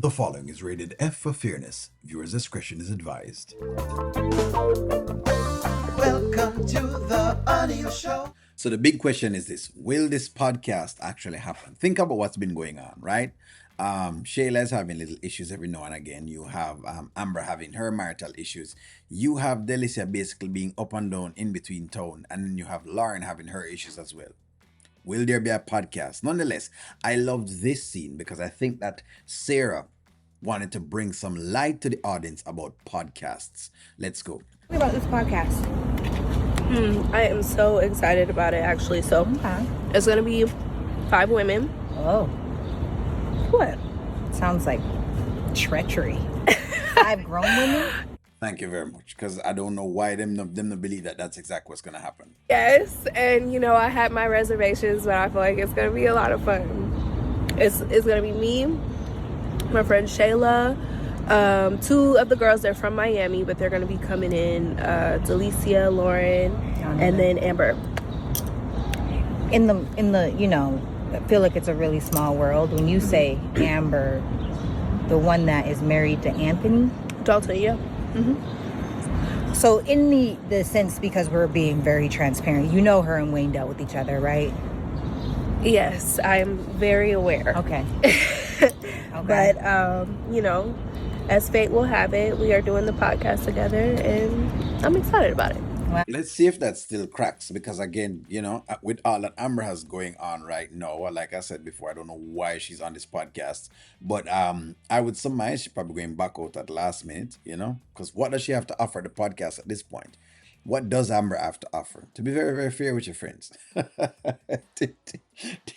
The following is rated F for fairness. Viewers' discretion is advised. Welcome to the audio show. So the big question is this: will this podcast actually happen? Think about what's been going on, right? Shayla is having little issues every now and again. You have Amber having her marital issues. You have Delicia basically being up and down in between town, and then you have Lauren having her issues as well. Will there be a podcast? Nonetheless, I loved this scene because I think that Sarah wanted to bring some light to the audience about podcasts. Let's go. About this podcast. I am so excited about it, actually. So It's gonna be 5 women. Oh, What? sounds like treachery. 5 grown women. Thank you very much, because I don't know why them not believe that that's exactly what's gonna happen. Yes, and I had my reservations, but I feel like it's gonna be a lot of fun. It's gonna be me, my friend Shayla, 2 of the girls. They're from Miami, but they're gonna be coming in. Delicia, Lauren, and then Amber. In the I feel like it's a really small world. When you say Amber, the one that is married to Anthony, Dalton, yeah. So in the sense, because we're being very transparent, her and Wayne dealt with each other, right? Yes, I'm very aware. Okay. But as fate will have it, we are doing the podcast together, and I'm excited about it. Let's see if that still cracks, because again, with all that Amber has going on right now, like I said before, I don't know why she's on this podcast, but I would surmise she's probably going back out at the last minute, because what does she have to offer the podcast at this point? What does Amber have to offer? To be very, very fair with your friends,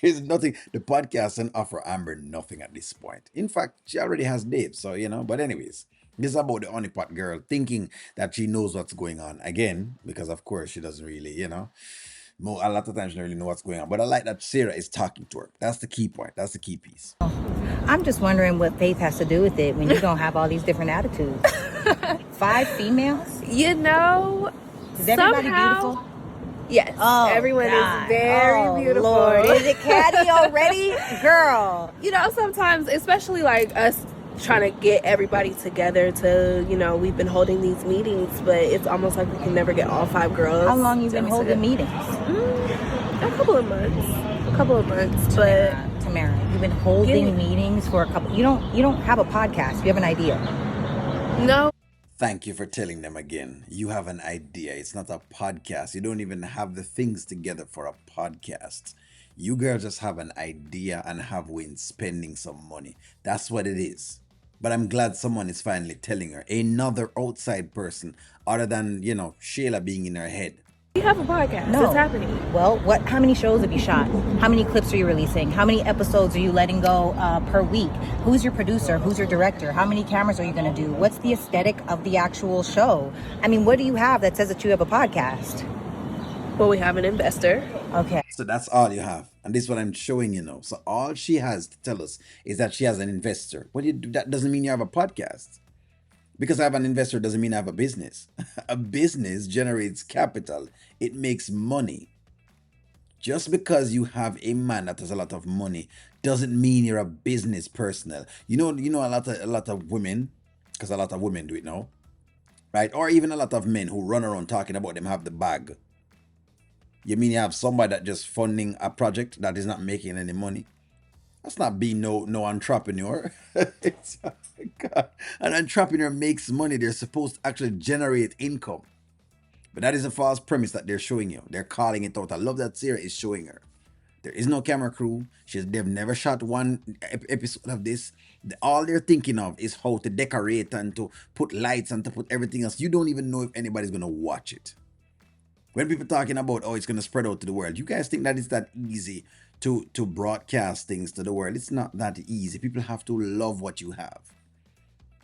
there's nothing. The podcast can offer Amber nothing at this point. In fact, she already has Dave, so but anyways. This is about the honeypot girl thinking that she knows what's going on again, because of course she doesn't really, a lot of times she doesn't really know what's going on. But I like that Sarah is talking to her. That's the key point. That's the key piece. I'm just wondering what faith has to do with it when you don't have all these different attitudes. 5 females? Is everybody beautiful? Yes. Oh, everyone God. is very beautiful. Lord. Is it catty already? Girl. Sometimes, especially like us trying to get everybody together to, we've been holding these meetings, but it's almost like we can never get all 5 girls. How long you been holding meetings? A couple of months. But Tamara, you've been holding meetings for a couple. You don't have a podcast. You have an idea. No. Thank you for telling them again. You have an idea. It's not a podcast. You don't even have the things together for a podcast. You girls just have an idea and have Wayne spending some money. That's what it is. But I'm glad someone is finally telling her, another outside person, other than, Shayla being in her head. We have a podcast. No. It's happening. Well, how many shows have you shot? How many clips are you releasing? How many episodes are you letting go per week? Who's your producer? Who's your director? How many cameras are you going to do? What's the aesthetic of the actual show? I mean, what do you have that says that you have a podcast? Well, we have an investor. Okay. So that's all you have. And this is what I'm showing you now. So all she has to tell us is that she has an investor. That doesn't mean you have a podcast. Because I have an investor doesn't mean I have a business. A business generates capital. It makes money. Just because you have a man that has a lot of money doesn't mean you're a business personnel. A lot of women, because a lot of women do it now, right? Or even a lot of men who run around talking about them have the bag. You mean you have somebody that just funding a project that is not making any money? That's not being no entrepreneur. God. An entrepreneur makes money. They're supposed to actually generate income. But that is a false premise that they're showing you. They're calling it out. I love that Sarah is showing her. There is no camera crew. They've never shot one episode of this. All they're thinking of is how to decorate and to put lights and to put everything else. You don't even know if anybody's going to watch it. When people talking about, it's going to spread out to the world, you guys think that it's that easy to broadcast things to the world? It's not that easy. People have to love what you have.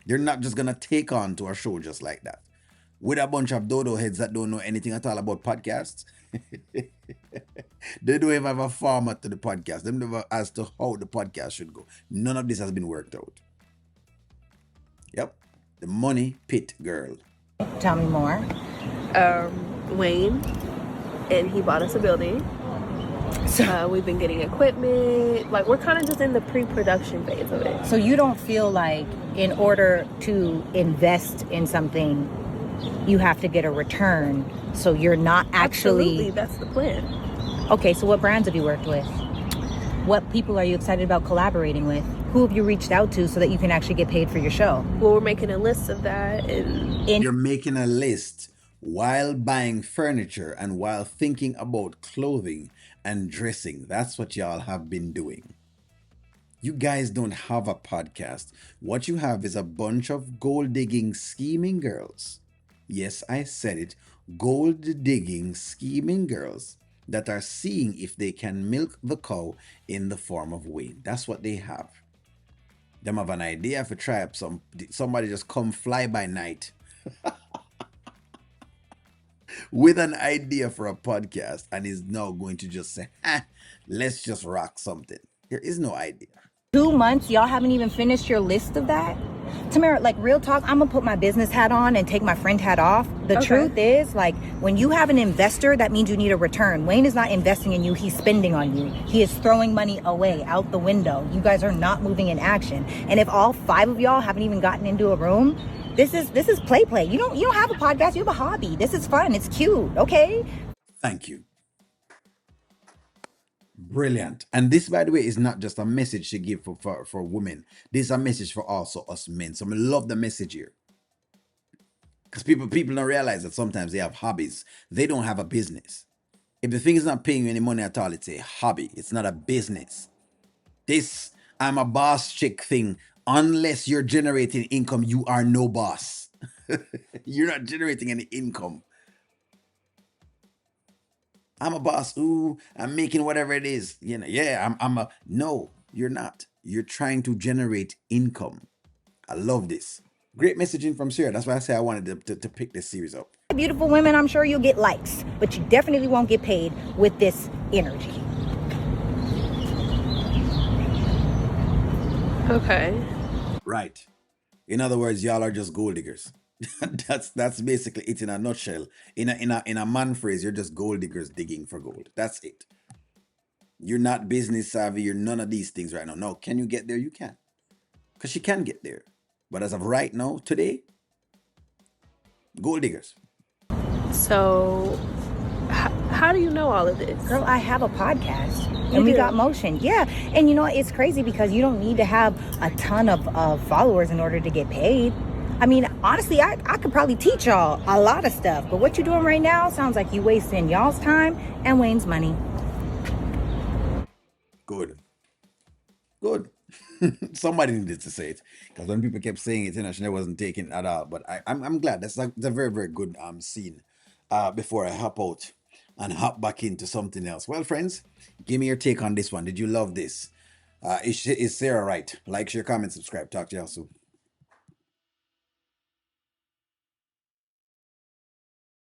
They're not just going to take on to a show just like that. With a bunch of dodo heads that don't know anything at all about podcasts. They don't even have a format to the podcast. They don't know as to how the podcast should go. None of this has been worked out. Yep. The money pit girl. Tell me more. Wayne, and he bought us a building. We've been getting equipment. Like, we're kind of just in the pre-production phase of it. So you don't feel like in order to invest in something, you have to get a return. So you're not actually... Absolutely, that's the plan. Okay, so what brands have you worked with? What people are you excited about collaborating with? Who have you reached out to so that you can actually get paid for your show? Well, we're making a list of that, and You're making a list while buying furniture and while thinking about clothing and dressing. That's what y'all have been doing. You guys don't have a podcast. What you have is a bunch of gold digging, scheming girls. Yes, I said it. Gold digging, scheming girls that are seeing if they can milk the cow in the form of Wayne. That's what they have. Them have an idea for try up somebody just come fly by night with an idea for a podcast and is now going to just say, let's just rock something. There is no idea. 2 months, y'all haven't even finished your list of that? Tamara, like, real talk, I'm gonna put my business hat on and take my friend hat off. The truth is, like, when you have an investor, that means you need a return. Wayne is not investing in you, he's spending on you. He is throwing money away, out the window. You guys are not moving in action. And if all 5 of y'all haven't even gotten into a room, this is play. You don't have a podcast, you have a hobby. This is fun, it's cute, okay? Thank you. Brilliant. And this, by the way, is not just a message she give for women. This is a message for also us men. So I love the message here. Because people don't realize that sometimes they have hobbies. They don't have a business. If the thing is not paying you any money at all, it's a hobby. It's not a business. This I'm a boss chick thing, unless you're generating income, you are no boss. You're not generating any income. I'm a boss. Ooh, I'm making whatever it is. Yeah, I'm a no, you're not. You're trying to generate income. I love this. Great messaging from Sarah. That's why I say I wanted to pick this series up. Beautiful women, I'm sure you'll get likes, but you definitely won't get paid with this energy. okay. Right. In other words, y'all are just gold diggers. That's basically it in a nutshell. In a man phrase, you're just gold diggers digging for gold. That's it. You're not business savvy. You're none of these things right now. No, can you get there? You can, because she can get there. But as of right now, today, gold diggers. So, how do you know all of this? Girl, I have a podcast and we got motion. Yeah. And you know, it's crazy because you don't need to have a ton of followers in order to get paid. I mean, honestly, I could probably teach y'all a lot of stuff, but what you're doing right now sounds like you wasting y'all's time and Wayne's money. Good. Somebody needed to say it, because when people kept saying it, she wasn't taking it at all. But I'm glad. That's a very, very good scene. Before I hop out and hop back into something else. Well, friends, give me your take on this one. Did you love this? Is Sarah right? Like, share, comment, subscribe. Talk to y'all soon.